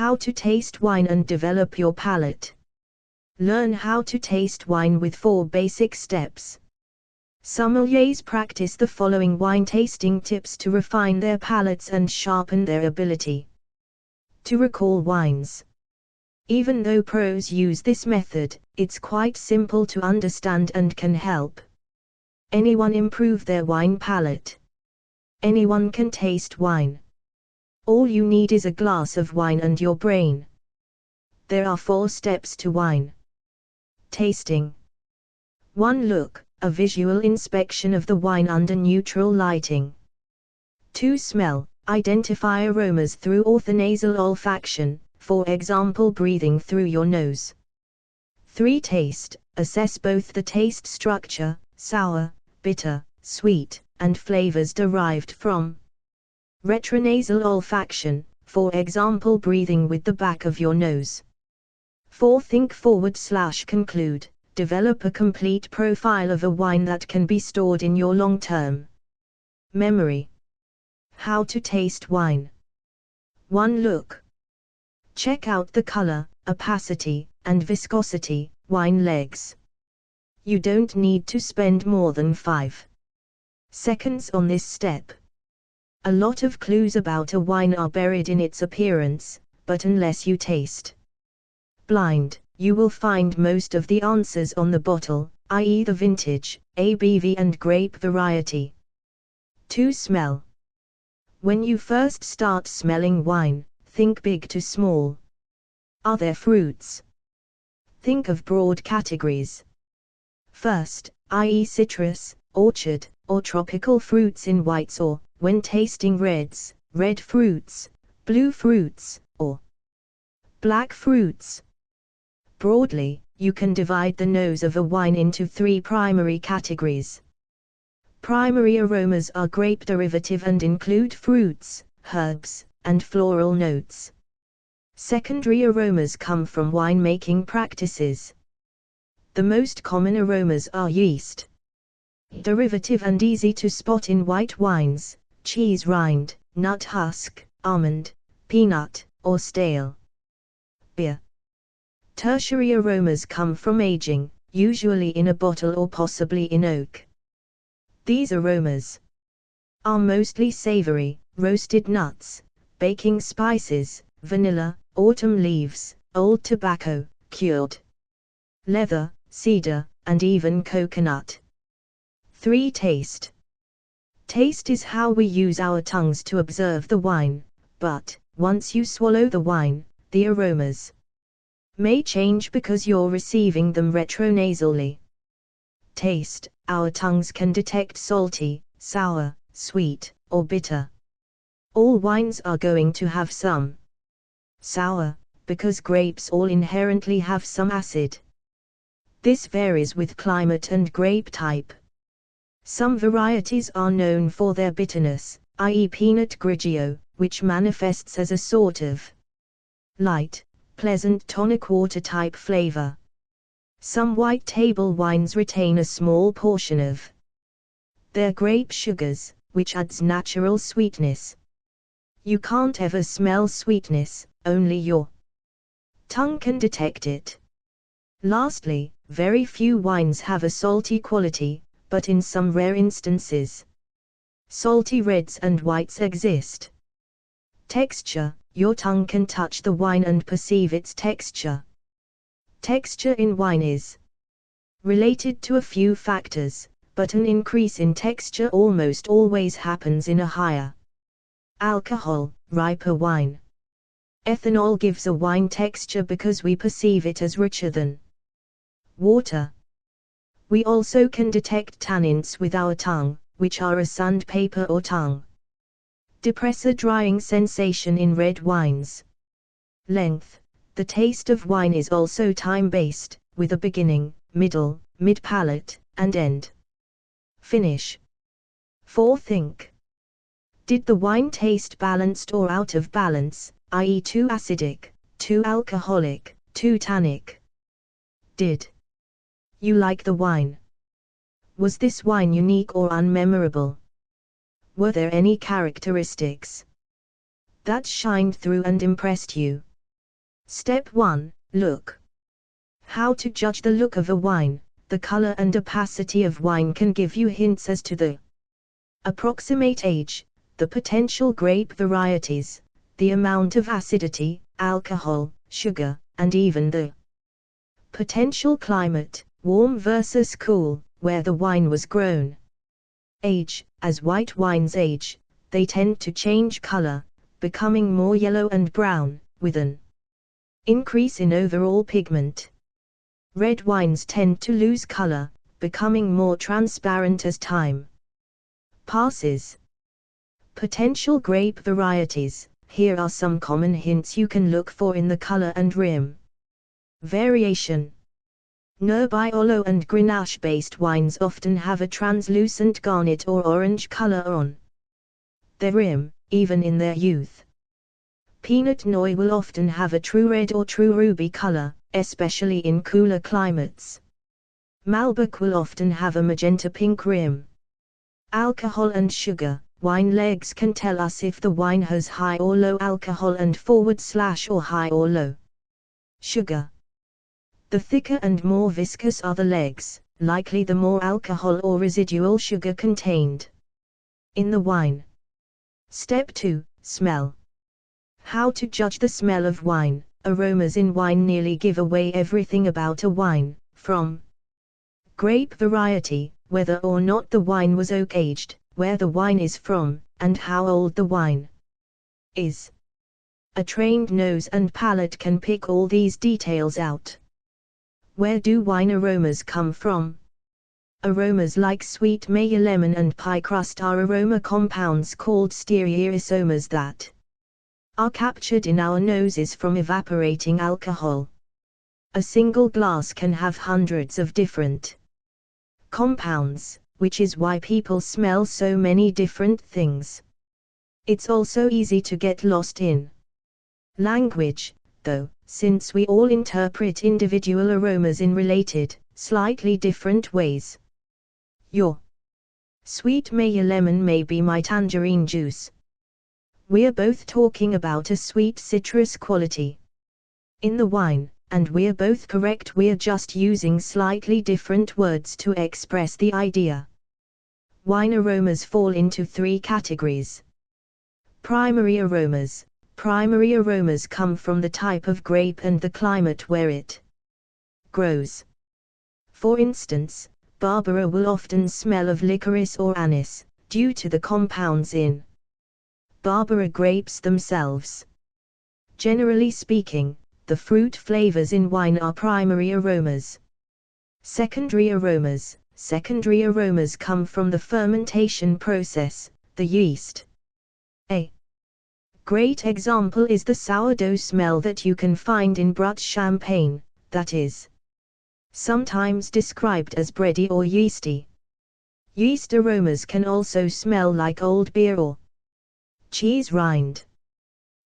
How to taste wine and develop your palate. Learn how to taste wine with 4 basic steps. Sommeliers practice the following wine tasting tips to refine their palates and sharpen their ability to recall wines. Even though pros use this method, it's quite simple to understand and can help anyone improve their wine palate. Anyone can taste wine. All you need is a glass of wine and your brain. There are 4 steps to wine tasting. 1. Look, a visual inspection of the wine under neutral lighting. 2. Smell, identify aromas through orthonasal olfaction, for example breathing through your nose. 3. Taste, assess both the taste structure, sour, bitter, sweet, and flavors derived from retronasal olfaction, for example breathing with the back of your nose. 4. Think forward/conclude, develop a complete profile of a wine that can be stored in your long-term memory. How to taste wine. 1. Look. Check out the color, opacity, and viscosity, wine legs. You don't need to spend more than 5 seconds on this step. A lot of clues about a wine are buried in its appearance, but unless you taste blind, you will find most of the answers on the bottle, i.e. the vintage, ABV and grape variety. 2. Smell. When you first start smelling wine, think big to small. Are there fruits? Think of broad categories. First, i.e. citrus, orchard, or tropical fruits in whites, or, when tasting reds, red fruits, blue fruits, or black fruits. Broadly, you can divide the nose of a wine into 3 primary categories. Primary aromas are grape derivative and include fruits, herbs, and floral notes. Secondary aromas come from winemaking practices. The most common aromas are yeast derivative and easy to spot in white wines, cheese rind, nut husk, almond, peanut, or stale beer. Tertiary aromas come from aging, usually in a bottle or possibly in oak. These aromas are mostly savory, roasted nuts, baking spices, vanilla, autumn leaves, old tobacco, cured leather, cedar, and even coconut. 3. Taste. Taste is how we use our tongues to observe the wine, but once you swallow the wine, the aromas may change because you're receiving them retronasally. Taste. Our tongues can detect salty, sour, sweet, or bitter. All wines are going to have some sour, because grapes all inherently have some acid. This varies with climate and grape type. Some varieties are known for their bitterness, i.e. Pinot Grigio, which manifests as a sort of light, pleasant tonic water type flavor. Some white table wines retain a small portion of their grape sugars, which adds natural sweetness. You can't ever smell sweetness, only your tongue can detect it. Lastly, very few wines have a salty quality, but in some rare instances, salty reds and whites exist. Texture. Your tongue can touch the wine and perceive its texture. Texture in wine is related to a few factors, but an increase in texture almost always happens in a higher alcohol, riper wine. Ethanol gives a wine texture because we perceive it as richer than water. We also can detect tannins with our tongue, which are a sandpaper or tongue depressor drying sensation in red wines. Length. The taste of wine is also time-based, with a beginning, middle, mid-palate, and end finish. 4. Think. Did the wine taste balanced or out of balance, i.e. too acidic, too alcoholic, too tannic? Did you like the wine? Was this wine unique or unmemorable? Were there any characteristics that shined through and impressed you? Step 1. Look. How to judge the look of a wine. The color and opacity of wine can give you hints as to the approximate age, the potential grape varieties, the amount of acidity, alcohol, sugar, and even the potential climate, warm versus cool, where the wine was grown. Age. As white wines age, they tend to change color, becoming more yellow and brown, with an increase in overall pigment. Red wines tend to lose color, becoming more transparent as time passes. Potential grape varieties. Here are some common hints you can look for in the color and rim variation. Nebbiolo and Grenache-based wines often have a translucent garnet or orange color on their rim, even in their youth. Pinot Noir will often have a true red or true ruby color, especially in cooler climates. Malbec will often have a magenta pink rim. Alcohol and sugar. Wine legs can tell us if the wine has high or low alcohol and / or high or low sugar. The thicker and more viscous are the legs, likely the more alcohol or residual sugar contained in the wine. Step 2. Smell. How to judge the smell of wine. Aromas in wine nearly give away everything about a wine, from grape variety, whether or not the wine was oak-aged, where the wine is from, and how old the wine is. A trained nose and palate can pick all these details out. Where do wine aromas come from? Aromas like sweet Meyer lemon and pie crust are aroma compounds called stereoisomers that are captured in our noses from evaporating alcohol. A single glass can have hundreds of different compounds, which is why people smell so many different things. It's also easy to get lost in language, though, since we all interpret individual aromas in related, slightly different ways. Your sweet Meyer lemon may be my tangerine juice. We're both talking about a sweet citrus quality in the wine, and we're both correct. We're just using slightly different words to express the idea. Wine aromas fall into 3 categories. Primary aromas. Primary aromas come from the type of grape and the climate where it grows. For instance, Barbera will often smell of licorice or anise, due to the compounds in Barbera grapes themselves. Generally speaking, the fruit flavors in wine are primary aromas. Secondary aromas. Secondary aromas come from the fermentation process, the yeast. A great example is the sourdough smell that you can find in Brut champagne, that is sometimes described as bready or yeasty. Yeast aromas can also smell like old beer or cheese rind.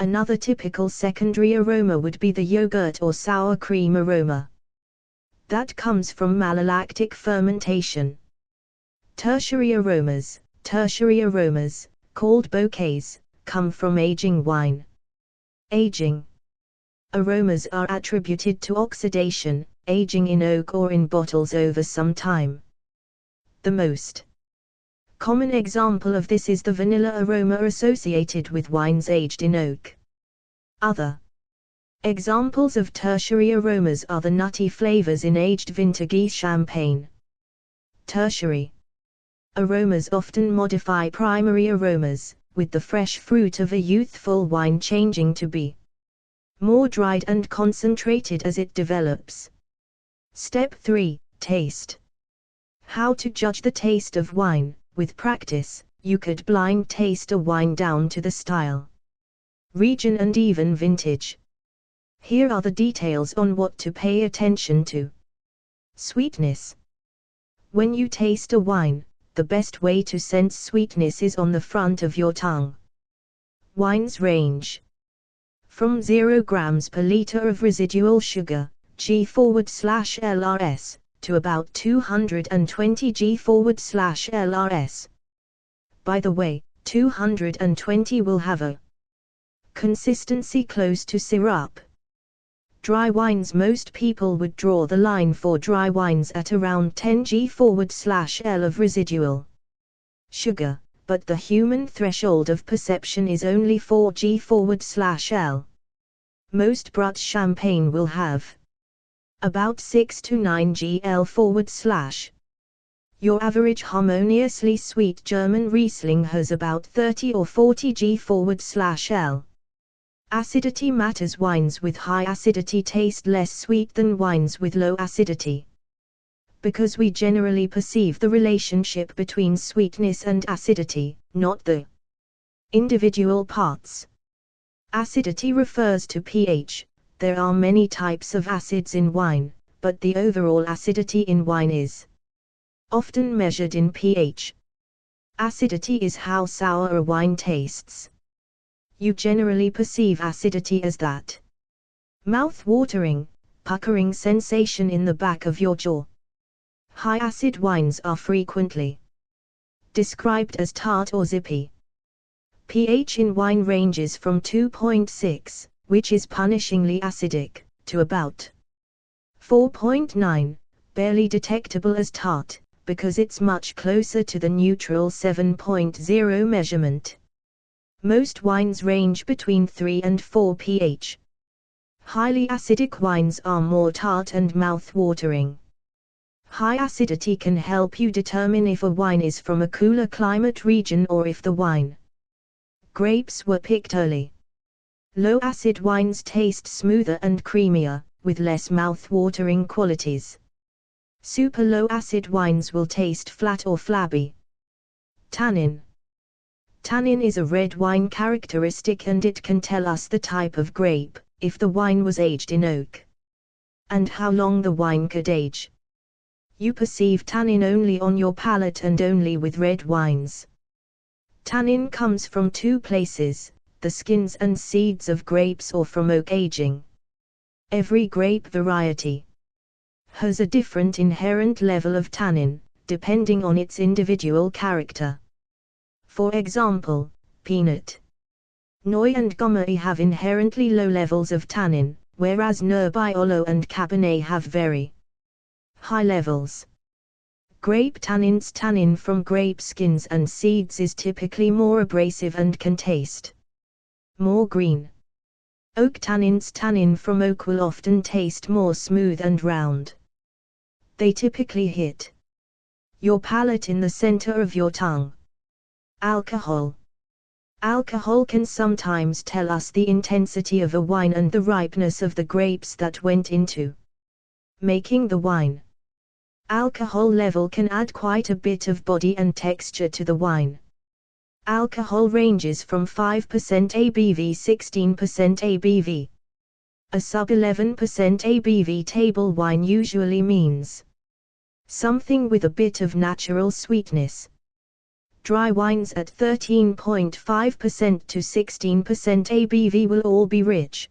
Another typical secondary aroma would be the yogurt or sour cream aroma. That comes from malolactic fermentation. Tertiary aromas. Tertiary aromas, called bouquets, come from aging wine. Aging aromas are attributed to oxidation, aging in oak or in bottles over some time. The most common example of this is the vanilla aroma associated with wines aged in oak. Other examples of tertiary aromas are the nutty flavors in aged vintage champagne. Tertiary aromas often modify primary aromas, with the fresh fruit of a youthful wine changing to be more dried and concentrated as it develops. Step 3. Taste. How to judge the taste of wine. With practice, you could blind taste a wine down to the style, region and even vintage. Here are the details on what to pay attention to. Sweetness. When you taste a wine, the best way to sense sweetness is on the front of your tongue. Wines range from 0 grams per liter of residual sugar, G/LRS, to about 220 G/LRS. By the way, 220 will have a consistency close to syrup. Dry wines. Most people would draw the line for dry wines at around 10 g/L of residual sugar, but the human threshold of perception is only 4 g/L. Most Brut champagne will have about 6 to 9 gl/. Your average harmoniously sweet German Riesling has about 30 or 40 g/L. Acidity matters. Wines with high acidity taste less sweet than wines with low acidity. Because we generally perceive the relationship between sweetness and acidity, not the individual parts. Acidity refers to pH. There are many types of acids in wine, but the overall acidity in wine is often measured in pH. Acidity is how sour a wine tastes. You generally perceive acidity as that mouth-watering, puckering sensation in the back of your jaw. High-acid wines are frequently described as tart or zippy. pH in wine ranges from 2.6, which is punishingly acidic, to about 4.9, barely detectable as tart, because it's much closer to the neutral 7.0 measurement. Most wines range between 3 and 4 pH. Highly acidic wines are more tart and mouth-watering. High acidity can help you determine if a wine is from a cooler climate region or if the wine grapes were picked early. Low acid wines taste smoother and creamier, with less mouth-watering qualities. Super low acid wines will taste flat or flabby. Tannin. Tannin is a red wine characteristic, and it can tell us the type of grape, if the wine was aged in oak, and how long the wine could age. You perceive tannin only on your palate and only with red wines. Tannin comes from two places, the skins and seeds of grapes or from oak aging. Every grape variety has a different inherent level of tannin, depending on its individual character. For example, Pinot Noir and Gamay have inherently low levels of tannin, whereas Nebbiolo and Cabernet have very high levels. Grape tannins. Tannin from grape skins and seeds is typically more abrasive and can taste more green. Oak tannins. Tannin from oak will often taste more smooth and round. They typically hit your palate in the center of your tongue. Alcohol. Alcohol can sometimes tell us the intensity of a wine and the ripeness of the grapes that went into making the wine. Alcohol level can add quite a bit of body and texture to the wine. Alcohol ranges from 5% ABV 16% ABV. A sub 11% ABV table wine usually means something with a bit of natural sweetness. Dry wines at 13.5% to 16% ABV will all be rich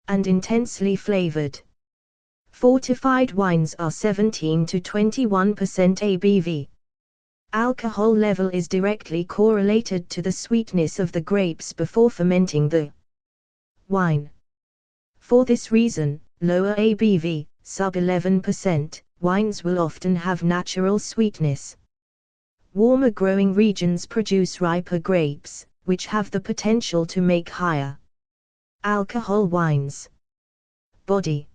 and intensely flavored. Fortified wines are 17 to 21% ABV. Alcohol level is directly correlated to the sweetness of the grapes before fermenting the wine. For this reason, lower ABV, sub 11%, wines will often have natural sweetness. Warmer growing regions produce riper grapes, which have the potential to make higher alcohol wines. Body.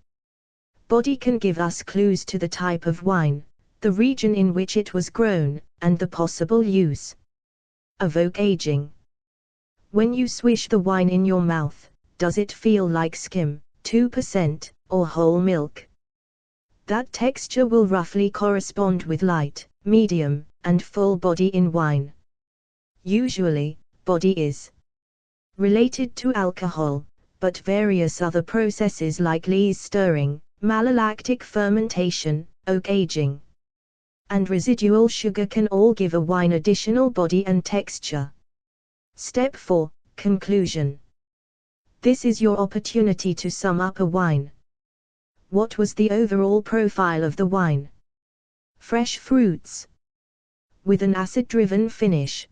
Body can give us clues to the type of wine, the region in which it was grown, and the possible use of oak aging. When you swish the wine in your mouth, does it feel like skim, 2%, or whole milk? That texture will roughly correspond with light, medium, and full body in wine. Usually, body is related to alcohol, but various other processes like lees stirring, malolactic fermentation, oak aging, and residual sugar can all give a wine additional body and texture. Step 4, Conclusion. This is your opportunity to sum up a wine. What was the overall profile of the wine? Fresh fruits with an acid-driven finish.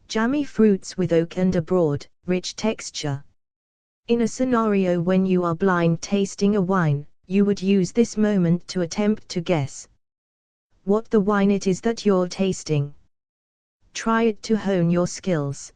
Jammy fruits with oak and a broad, rich texture. In a scenario when you are blind tasting a wine, you would use this moment to attempt to guess what the wine it is that you're tasting. Try it to hone your skills.